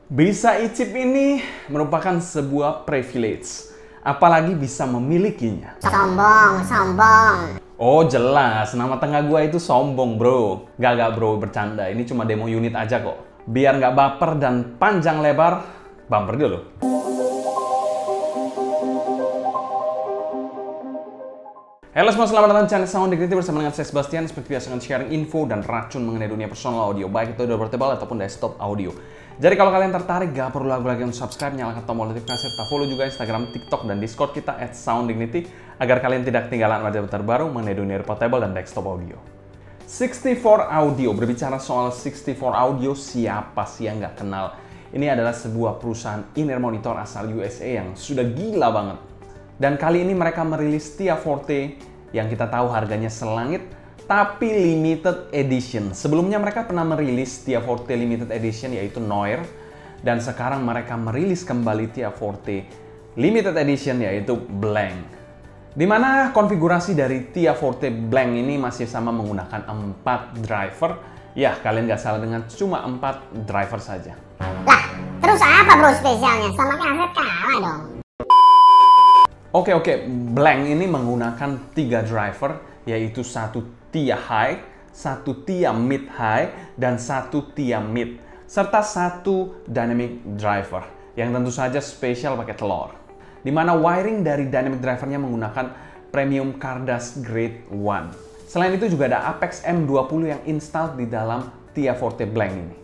Bisa icip ini merupakan sebuah privilege, apalagi bisa memilikinya. Sombong, sombong. Oh jelas, nama tengah gua itu sombong bro. Gak bro, bercanda. Ini cuma demo unit aja kok. Biar nggak baper dan panjang lebar, bumper dulu. Halo semua, selamat datang di channel Sound Dignity bersama dengan saya Sebastian. Seperti biasa akan sharing info dan racun mengenai dunia personal audio, baik itu audio portable ataupun desktop audio. Jadi kalau kalian tertarik, gak perlu lagi untuk subscribe, nyalakan tombol notifikasi, serta follow juga Instagram, TikTok, dan Discord kita @sounddignity agar kalian tidak ketinggalan update terbaru mengenai dunia portable dan desktop audio. 64 Audio, berbicara soal 64 Audio, siapa sih yang nggak kenal? Ini adalah sebuah perusahaan in-ear monitor asal USA yang sudah gila banget. Dan kali ini mereka merilis TIA Forte yang kita tahu harganya selangit, tapi limited edition. Sebelumnya mereka pernah merilis TIA Forte limited edition yaitu Noir, dan sekarang mereka merilis kembali TIA Forte limited edition yaitu Blank. Dimana konfigurasi dari TIA Forte Blank ini masih sama menggunakan 4 driver. Ya, kalian nggak salah dengan cuma 4 driver saja. Lah, terus apa bro spesialnya? Sama kaset kalah dong. Oke, Blank ini menggunakan 3 driver, yaitu satu TIA High, satu TIA Mid High, dan satu TIA Mid, serta satu Dynamic Driver, yang tentu saja spesial pakai telur. Di mana wiring dari Dynamic Drivernya menggunakan Premium Cardass Grade 1. Selain itu juga ada Apex M20 yang installed di dalam TIA Forte Blank ini.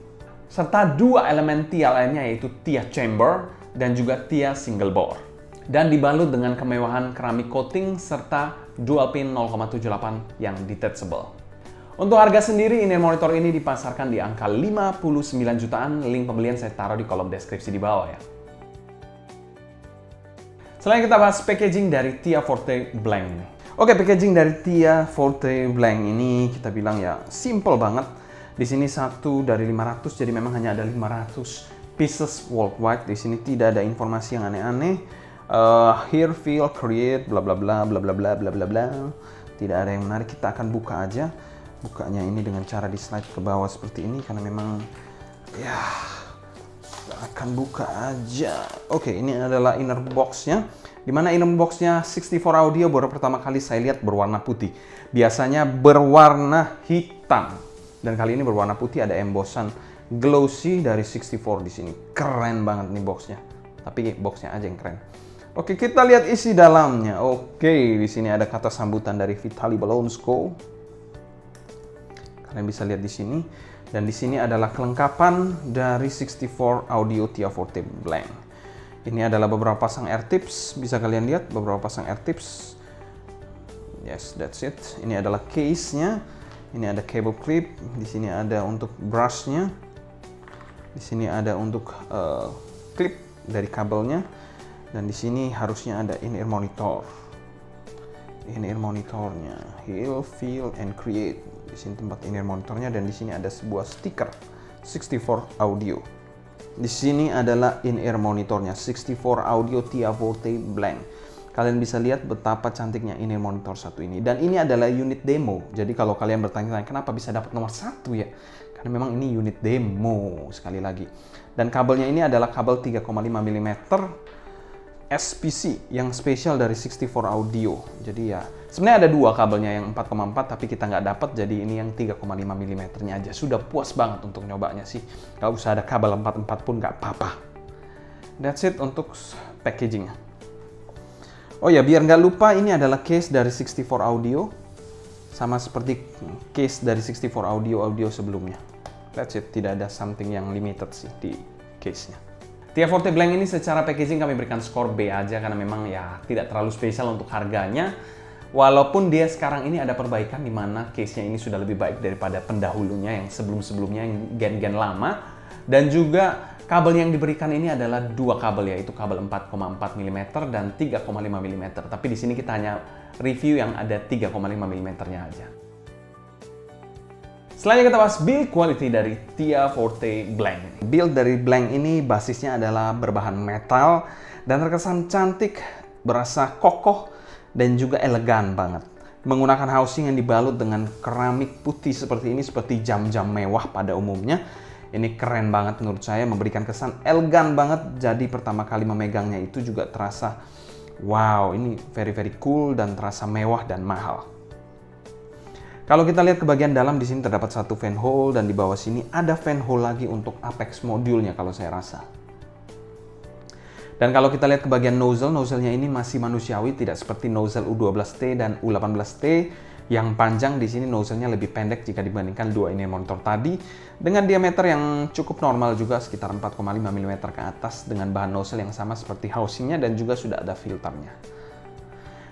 Serta 2 elemen TIA lainnya yaitu TIA Chamber dan juga TIA Single Bore. Dan dibalut dengan kemewahan keramik coating serta dual pin 0,78 yang detachable. Untuk harga sendiri, in-ear monitor ini dipasarkan di angka 59 jutaan. Link pembelian saya taruh di kolom deskripsi di bawah ya. Selain kita bahas packaging dari TIA Forte Blank ini. Oke, packaging dari TIA Forte Blank ini kita bilang ya simple banget. Di sini 1 dari 500, jadi memang hanya ada 500 pieces worldwide. Di sini tidak ada informasi yang aneh. Hear, feel, create, bla bla bla bla bla bla bla bla bla. Tidak ada yang menarik. Kita akan buka aja. Bukanya ini dengan cara di slide ke bawah seperti ini karena memang ya kita akan buka aja. Oke, ini adalah inner box-nya. Dimana inner box-nya 64 Audio baru pertama kali saya lihat berwarna putih. Biasanya berwarna hitam. Dan kali ini berwarna putih, ada embossan glossy dari 64 di sini. Keren banget nih box-nya. Tapi box-nya aja yang keren. Oke, kita lihat isi dalamnya. Oke, di sini ada kata sambutan dari Vitaly Bolonsko. Kalian bisa lihat di sini. Dan di sini adalah kelengkapan dari 64 Audio TIA Forte Blank. Ini adalah beberapa pasang air tips. Bisa kalian lihat beberapa pasang air tips. Yes, that's it. Ini adalah case-nya. Ini ada cable clip. Di sini ada untuk brush-nya. Di sini ada untuk clip dari kabelnya. Dan di sini harusnya ada in-ear monitor. In-ear monitornya, hear, feel, and create. Di sini tempat in-ear monitornya, dan di sini ada sebuah stiker 64 Audio. Di sini adalah in-ear monitornya 64 Audio TIA Forte Blank. Kalian bisa lihat betapa cantiknya in-ear monitor satu ini. Dan ini adalah unit demo. Jadi kalau kalian bertanya-tanya kenapa bisa dapat nomor 1 ya? Karena memang ini unit demo sekali lagi. Dan kabelnya ini adalah kabel 3,5 mm. SPC yang spesial dari 64 Audio. Jadi ya sebenarnya ada 2 kabelnya, yang 4,4 tapi kita nggak dapat, jadi ini yang 3,5 mm nya aja. Sudah puas banget untuk nyobanya sih. Nggak usah ada kabel 4,4 pun nggak apa-apa. That's it untuk packagingnya. Oh ya, biar nggak lupa, ini adalah case dari 64 Audio. Sama seperti case dari 64 Audio sebelumnya. That's it, tidak ada something yang limited sih di case-nya. TIA Forte Blank ini secara packaging kami berikan skor B aja karena memang ya tidak terlalu spesial untuk harganya. Walaupun dia sekarang ini ada perbaikan di mana case-nya ini sudah lebih baik daripada pendahulunya yang sebelum-sebelumnya yang gen-gen lama. Dan juga kabel yang diberikan ini adalah 2 kabel, yaitu kabel 4,4 mm dan 3,5 mm. Tapi di sini kita hanya review yang ada 3,5 mm-nya aja. Selanjutnya kita bahas build quality dari TIA Forte Blank. Build dari Blank ini basisnya adalah berbahan metal dan terkesan cantik, berasa kokoh, dan juga elegan banget. Menggunakan housing yang dibalut dengan keramik putih seperti ini, seperti jam-jam mewah pada umumnya. Ini keren banget menurut saya, memberikan kesan elegan banget. Jadi pertama kali memegangnya itu juga terasa, wow, ini very cool dan terasa mewah dan mahal. Kalau kita lihat ke bagian dalam, di sini terdapat satu fan hole dan di bawah sini ada fan hole lagi untuk apex modulnya kalau saya rasa. Dan kalau kita lihat ke bagian nozzle-nya ini masih manusiawi, tidak seperti nozzle U12T dan U18T. Yang panjang di sini nozzle-nya lebih pendek jika dibandingkan dua ini monitor tadi, dengan diameter yang cukup normal juga sekitar 4,5 mm ke atas, dengan bahan nozzle yang sama seperti housing-nya dan juga sudah ada filternya.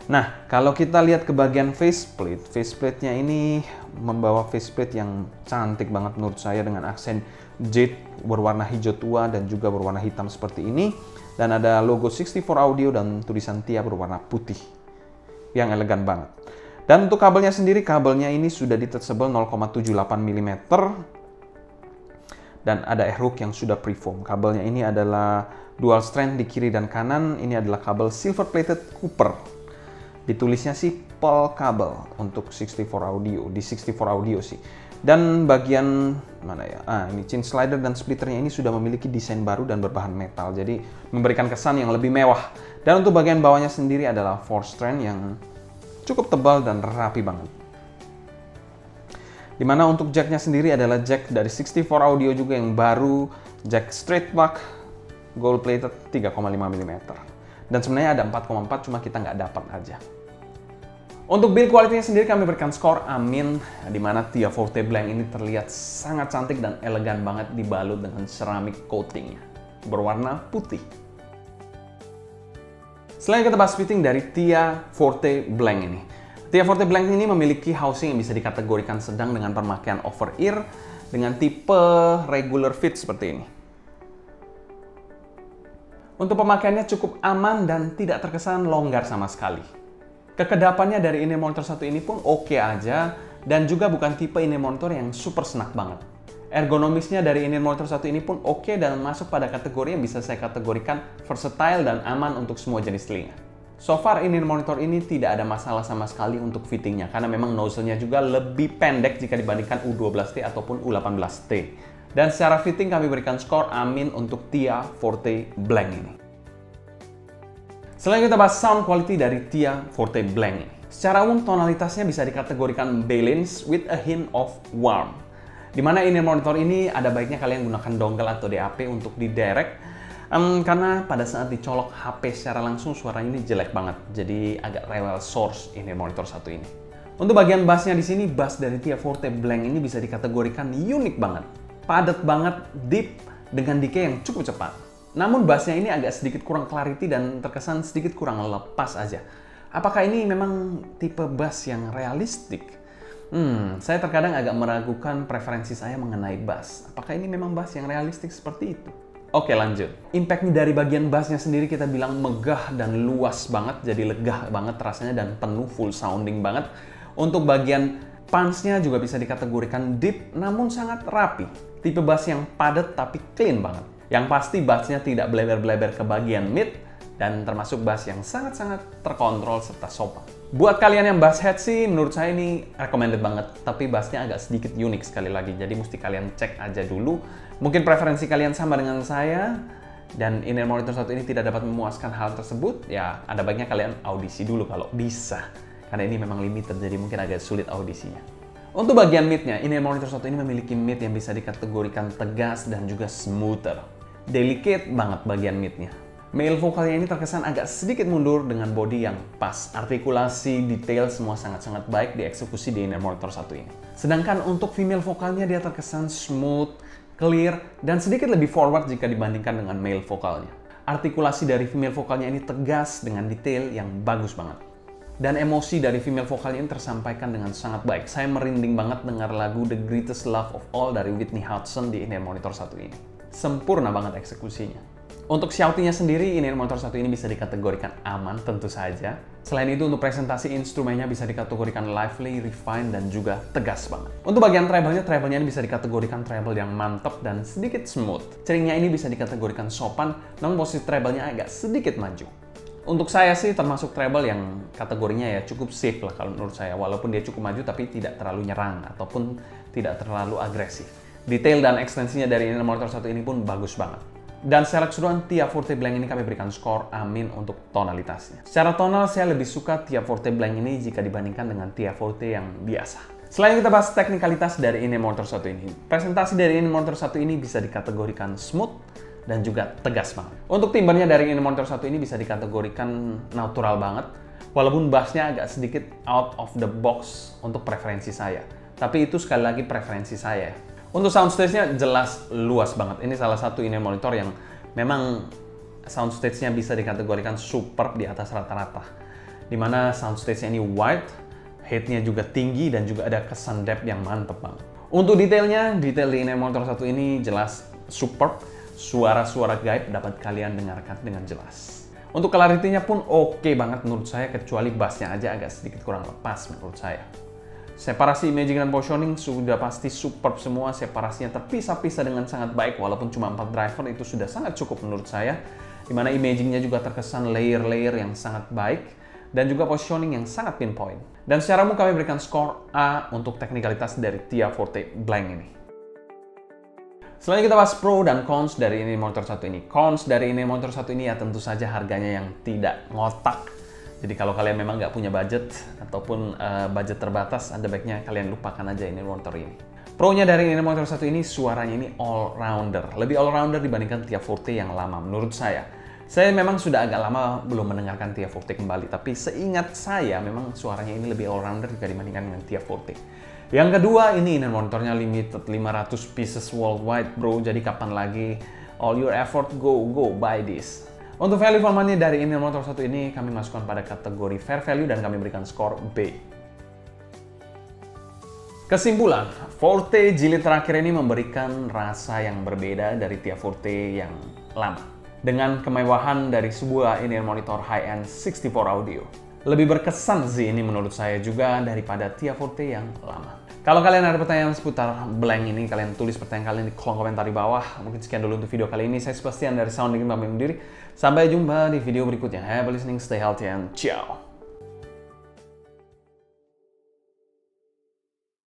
Nah, kalau kita lihat ke bagian faceplate-nya ini membawa faceplate yang cantik banget menurut saya, dengan aksen jade berwarna hijau tua dan juga berwarna hitam seperti ini, dan ada logo 64 Audio dan tulisan TIA berwarna putih yang elegan banget. Dan untuk kabelnya sendiri, kabelnya ini sudah ditebal 0,78 mm dan ada air hook yang sudah preform. Kabelnya ini adalah dual strand di kiri dan kanan. Ini adalah kabel silver plated Cooper. Ditulisnya sih Pearl kabel untuk 64 Audio, di 64 Audio sih. Dan bagian mana ya? Ini chain slider dan splitternya ini sudah memiliki desain baru dan berbahan metal. Jadi memberikan kesan yang lebih mewah. Dan untuk bagian bawahnya sendiri adalah 4 strand yang cukup tebal dan rapi banget. Dimana untuk jacknya sendiri adalah jack dari 64 Audio juga yang baru, jack straight back, gold plated 3,5 mm. Dan sebenarnya ada 4,4, cuma kita nggak dapat aja. Untuk build quality-nya sendiri kami berikan skor amin, dimana TIA Forte Blank ini terlihat sangat cantik dan elegan banget dibalut dengan ceramic coating berwarna putih. Selain kita bahas fitting dari TIA Forte Blank ini. TIA Forte Blank ini memiliki housing yang bisa dikategorikan sedang dengan pemakaian over ear dengan tipe regular fit seperti ini. Untuk pemakaiannya cukup aman dan tidak terkesan longgar sama sekali. Kekedapannya dari in-ear monitor satu ini pun oke aja, dan juga bukan tipe in-ear monitor yang super snack banget. Ergonomisnya dari in-ear monitor satu ini pun oke dan masuk pada kategori yang bisa saya kategorikan versatile dan aman untuk semua jenis telinga. So far in-ear monitor ini tidak ada masalah sama sekali untuk fittingnya, karena memang nozzle-nya juga lebih pendek jika dibandingkan U12T ataupun U18T. Dan secara fitting kami berikan skor amin untuk TIA Forte Blank ini. Selain kita bahas sound quality dari TIA Forte Blank ini. Secara umum tonalitasnya bisa dikategorikan balanced with a hint of warm. Dimana in-ear monitor ini ada baiknya kalian gunakan dongle atau DAP untuk didirect, karena pada saat dicolok HP secara langsung suaranya ini jelek banget, jadi agak rewel source in-ear monitor satu ini. Untuk bagian bassnya di sini, bass dari TIA Forte Blank ini bisa dikategorikan unik banget, padat banget, deep dengan decay yang cukup cepat. Namun bassnya ini agak sedikit kurang clarity dan terkesan sedikit kurang lepas aja. Apakah ini memang tipe bass yang realistik? Saya terkadang agak meragukan preferensi saya mengenai bass. Apakah ini memang bass yang realistik seperti itu? Oke, lanjut. Impact-nya dari bagian bassnya sendiri kita bilang megah dan luas banget, jadi lega banget rasanya dan penuh full sounding banget. Untuk bagian punch-nya juga bisa dikategorikan deep namun sangat rapi. Tipe bass yang padat tapi clean banget. Yang pasti bassnya tidak bleber-bleber ke bagian mid dan termasuk bass yang sangat-sangat terkontrol serta sopan. Buat kalian yang bass head sih, menurut saya ini recommended banget. Tapi bassnya agak sedikit unik sekali lagi, jadi mesti kalian cek aja dulu. Mungkin preferensi kalian sama dengan saya, dan in-ear monitor satu ini tidak dapat memuaskan hal tersebut, ya ada baiknya kalian audisi dulu kalau bisa. Karena ini memang limited, jadi mungkin agak sulit audisinya. Untuk bagian mid-nya, in-ear monitor satu ini memiliki mid yang bisa dikategorikan tegas dan juga smoother. Delicate banget bagian mid-nya. Male vokalnya ini terkesan agak sedikit mundur dengan body yang pas. Artikulasi, detail, semua sangat-sangat baik dieksekusi di in-ear monitor satu ini. Sedangkan untuk female vokalnya dia terkesan smooth, clear, dan sedikit lebih forward jika dibandingkan dengan male vokalnya. Artikulasi dari female vokalnya ini tegas dengan detail yang bagus banget. Dan emosi dari female vokalnya ini tersampaikan dengan sangat baik. Saya merinding banget dengar lagu The Greatest Love of All dari Whitney Houston di in-ear monitor satu ini. Sempurna banget eksekusinya. Untuk shouting-nya sendiri, in-ear monitor satu ini bisa dikategorikan aman tentu saja. Selain itu, untuk presentasi instrumennya bisa dikategorikan lively, refined, dan juga tegas banget. Untuk bagian treble-nya ini bisa dikategorikan treble yang mantap dan sedikit smooth. Ceringnya ini bisa dikategorikan sopan, namun posisi treble-nya agak sedikit maju. Untuk saya sih termasuk treble yang kategorinya ya cukup safe lah kalau menurut saya. Walaupun dia cukup maju tapi tidak terlalu nyerang ataupun tidak terlalu agresif. Detail dan ekstensinya dari inner monitor satu ini pun bagus banget. Dan secara keseluruhan Tia Forte Blank ini kami berikan skor amin untuk tonalitasnya. Secara tonal saya lebih suka Tia Forte Blank ini jika dibandingkan dengan Tia Forte yang biasa. Selain kita bahas teknikalitas dari inner monitor satu ini, presentasi dari inner monitor satu ini bisa dikategorikan smooth dan juga tegas banget. Untuk timbernya dari inner monitor satu ini bisa dikategorikan natural banget, walaupun bassnya agak sedikit out of the box untuk preferensi saya. Tapi itu sekali lagi preferensi saya. Untuk soundstage-nya jelas luas banget. Ini salah satu inner monitor yang memang soundstage-nya bisa dikategorikan superb di atas rata-rata. Dimana soundstage-nya ini wide, height-nya juga tinggi, dan juga ada kesan depth yang mantep banget. Untuk detailnya, detail di inner monitor satu ini jelas superb. Suara-suara gaib dapat kalian dengarkan dengan jelas. Untuk clarity-nya pun oke banget menurut saya, kecuali bass-nya aja agak sedikit kurang lepas menurut saya. Separasi imaging dan positioning sudah pasti superb semua, separasinya terpisah-pisah dengan sangat baik, walaupun cuma 4 driver itu sudah sangat cukup menurut saya. Dimana imagingnya juga terkesan layer-layer yang sangat baik, dan juga positioning yang sangat pinpoint. Dan secara umum kami berikan skor A untuk teknikalitas dari Tia Forte Blank ini. Selanjutnya kita bahas pro dan cons dari inner monitor satu ini. Cons dari inner monitor satu ini ya tentu saja harganya yang tidak ngotak. Jadi kalau kalian memang nggak punya budget ataupun budget terbatas, ada baiknya kalian lupakan aja inner monitor ini. Pro-nya dari inner monitor satu ini, suaranya ini all-rounder. Lebih all-rounder dibandingkan Tia Forte yang lama menurut saya. Saya memang sudah agak lama belum mendengarkan Tia Forte kembali, tapi seingat saya memang suaranya ini lebih all-rounder jika dibandingkan dengan Tia Forte. Yang kedua, ini inner monitornya limited 500 pieces worldwide bro, jadi kapan lagi all your effort go buy this. Untuk value for money dari inner monitor satu ini kami masukkan pada kategori fair value dan kami berikan skor B. Kesimpulan, Forte jilid terakhir ini memberikan rasa yang berbeda dari Tia Forte yang lama. Dengan kemewahan dari sebuah inner monitor high-end 64 audio. Lebih berkesan sih ini menurut saya juga daripada Tia Forte yang lama. Kalau kalian ada pertanyaan seputar Blank ini, kalian tulis pertanyaan kalian di kolom komentar di bawah. Mungkin sekian dulu untuk video kali ini. Saya Sebastian dari Sound Dingin pamit undur diri. Sampai jumpa di video berikutnya. Have a listening, stay healthy, and ciao!